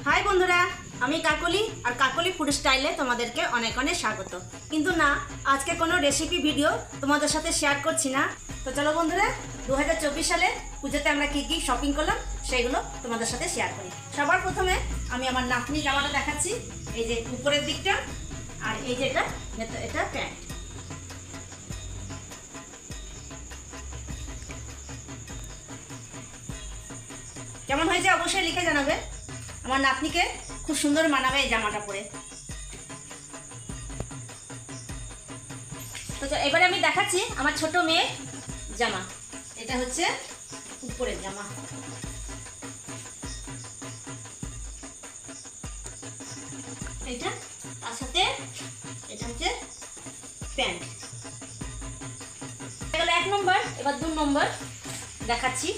High বন্ধুরা, আমি কাকলি আর কাকলি food স্টাইলে তোমাদেরকে অনেক অনেক স্বাগত। কিন্তু না, আজকে কোনো রেসিপি ভিডিও তোমাদের সাথে শেয়ার করছি না। তো চলো বন্ধুরা, 2024 সালে পুজোতে আমরা কী কী শপিং করলাম সেগুলো তোমাদের সাথে শেয়ার করি। সবার প্রথমে আমি আমার নাতনি জামাটা দেখাচ্ছি। এই যে উপরের দিকটা, আর এই যে এটা প্যান্ট। কেমন হয়েছে অবশ্যই লিখে জানাবে। আমার নাতনিকে খুব সুন্দর মানাবে এই জামাটা পরে। তো এবারে আমি দেখাচ্ছি আমার ছোট মেয়ে জামা। এটা হচ্ছে উপরের জামা, এটা তার সাথে এটা হচ্ছে প্যান্ট। এগুলো 1 নম্বর। এবার 2 নম্বর দেখাচ্ছি।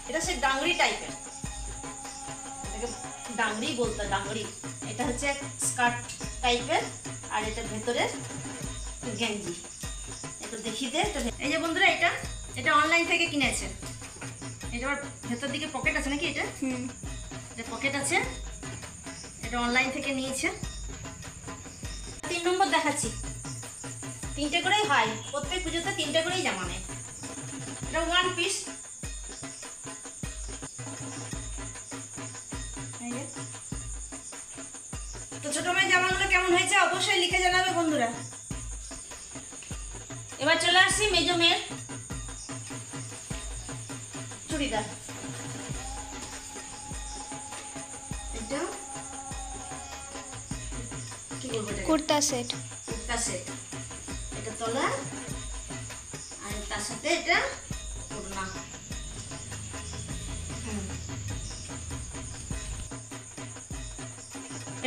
এটা হচ্ছে ডাংরি টাইপের, ডাংরি বলতে ডাংরি। এটা হচ্ছে স্কার্ট টাইপের, আর এটা ভেতরে গেঞ্জি। এটা দেখিয়ে দে। এই যে বন্ধুরা, এটা অনলাইন থেকে কিনেছে। এটা ভেতর দিকে পকেট আছে নাকি? এটা পকেট আছে, এটা অনলাইন থেকে নিয়েছে। 3 নম্বর দেখাচ্ছি। 3টে করেই হয়, প্রত্যেক পুজোতে 3টে করেই জামা নেয়। এটা 1 পিস। তো ছোট মেয়ের জামাগুলো কেমন হয়েছে অবশ্যই লিখে জানাবে বন্ধুরা। এবার চলে আসছি মেজো মেয়ের চুড়িদার। এটা কি বলবো, কুর্তা সেট। এটা তলা, আর তার সাথে এটা ওড়না।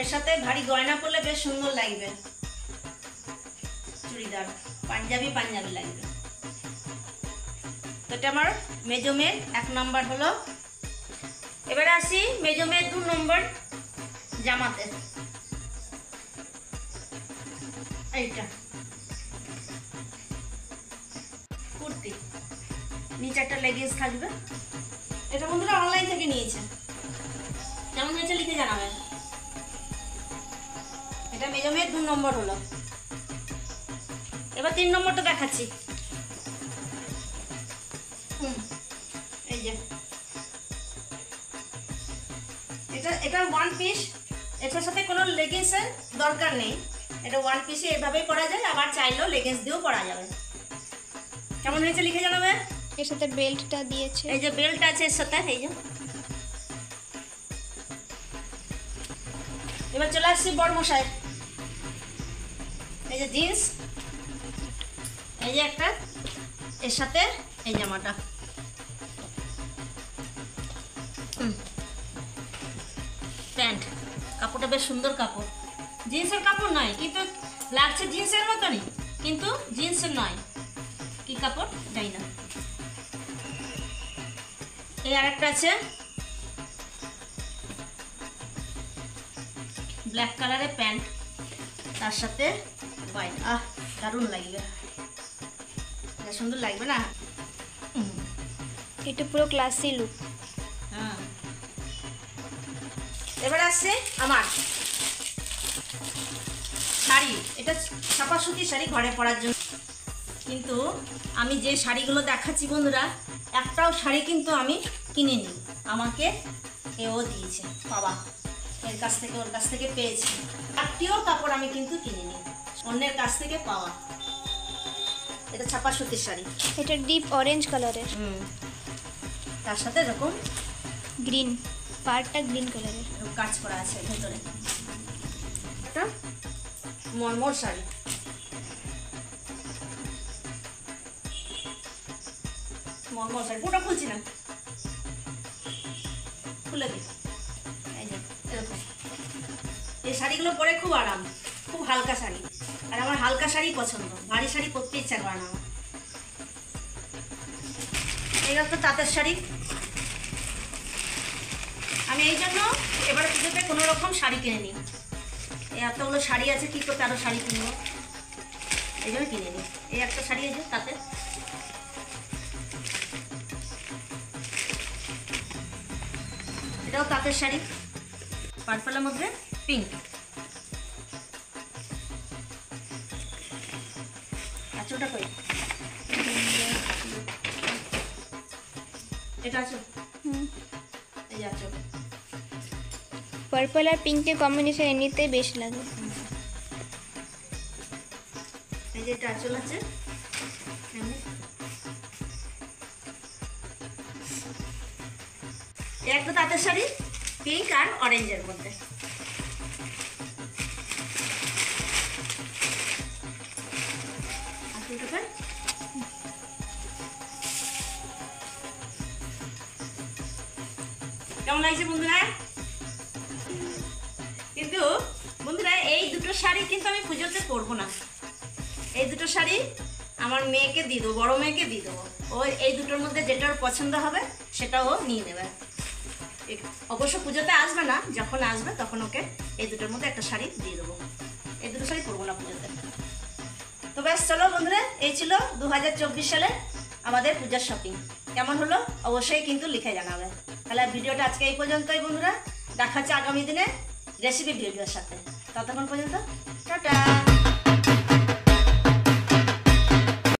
এর সাথে ভারী গয়না পরলে বেশ সুন্দর লাগবে। চুড়িদার পাঞ্জাবি লাগবে। তো এটা আমার মেজো মেয়ের 1 নম্বর হলো। এবারে আসি মেজো মেয়ের 2 নম্বর জামাতে। এইটা কুর্তি, নিচে একটা লেগিংস থাকবে। এটা বন্ধুরা অনলাইন থেকে নিয়েছে। কেমন হয়েছে লিখে জানাবেন। এটা মেজো মেয়ের 2 নম্বর হলো। এবার 3 নম্বরটা দেখাচ্ছি। এই যে এটা 1 পিস। এটার সাথে কোনো লেগিংসের দরকার নেই। এটা 1 পিসে এভাবেই পরা যায়, আবার চাইলেও লেগিংস দিয়েও পরা যাবে। কেমন হয়েছে লিখে জানাবে। এর সাথে বেল্টটা দিয়েছে। এই যে বেল্ট আছে এর সাথে। এই যে এবার চলে আসছি বড় মশাই। এই যে জিন্স, এই যে একটা এর সাথে এই জামাটা। প্যান্ট, কাপড়টা বেশ সুন্দর কাপড়। জিন্সের কাপড় নয়, কিন্তু লাগছে জিন্সের মতনই, কিন্তু জিন্সের নয়। কি কাপড় জানি না। এই আরেকটা আছে ব্ল্যাক কালারের প্যান্ট, তার সাথে হোয়াইট। দারুণ লাগবে, সুন্দর লাগবে না? এটা পুরো ক্লাসি লুক। হ্যাঁ। এবার আসছে আমার শাড়ি। এটা ছাপা সুতির শাড়ি ঘরে পরার জন্য। কিন্তু আমি যে শাড়িগুলো দেখাচ্ছি বন্ধুরা, একটাও শাড়ি কিন্তু আমি কিনিনি। আমাকে এও দিয়েছে বাবা, এর কাছ থেকে ওর কাছ থেকে পেয়েছি। একটিও কাপড় আমি কিন্তু কিনিনি, অন্যের কাছ থেকে পাওয়া। এটা ছাপা সুতির শাড়ি। এটা ডিপ অরেঞ্জ কালারের, তার সাথে এরকম গ্রিন, পাড়টা গ্রিন কালারের কাজ করা আছে ভেতরে। এটা মরমর শাড়ি। মরমর শাড়ি পুরোটা খুলছি না, খুলে দিই। এই যে এরকম এই শাড়িগুলো পরে খুব আরাম, খুব হালকা শাড়ি। আর আমার হালকা শাড়ি পছন্দ, ভারী শাড়ি পরতে ইচ্ছা করে না আমার। এইটা তো তাঁতের শাড়ি। আমি এই জন্য এবারে পুজোতে কোনো রকম শাড়ি কিনে নিই। এই এতগুলো শাড়ি আছে, কী করতে আরও শাড়ি কিনবো, এই জন্য কিনে নিই। এই একটা শাড়ি আছে তাতে এটাও তাঁতের শাড়ি, পার্পলের মধ্যে পিঙ্ক। আচ্ছা ওটা কই, এটা আছে, এই যে আছে। পার্পল আর পিঙ্কের কম্বিনেশন এমনিতেই বেশ লাগে। এই যে এটা আঁচল আছে, একটা তাঁতের শাড়ি পিঙ্ক আর অরেঞ্জের মধ্যে। কেমন লাগছে বন্ধুরা? কিন্তু বন্ধুরা এই দুটো শাড়ি কিন্তু আমি পুজোতে পরবো না। এই দুটো শাড়ি আমার মেয়েকে দিয়ে দেবো, বড়ো মেয়েকে দিয়ে দেবো। ও এই দুটোর মধ্যে যেটা ওর পছন্দ হবে সেটা ও নিয়ে নেবে। অবশ্য পুজোতে আসবে না, যখন আসবে তখন ওকে এই দুটোর মধ্যে একটা শাড়ি দিয়ে দেবো। এই দুটো শাড়ি পরবো না পুজোতে। তো ব্যাস চলো বন্ধুরা, এই ছিল 2024 সালে আমাদের পূজার শপিং। কেমন হলো অবশ্যই কিন্তু লিখে জানাবে। তাহলে ভিডিওটা আজকে এই পর্যন্তই বন্ধুরা, দেখা হচ্ছে আগামী দিনে রেসিপি ভিডিওর সাথে। ততক্ষণ পর্যন্ত টাটা।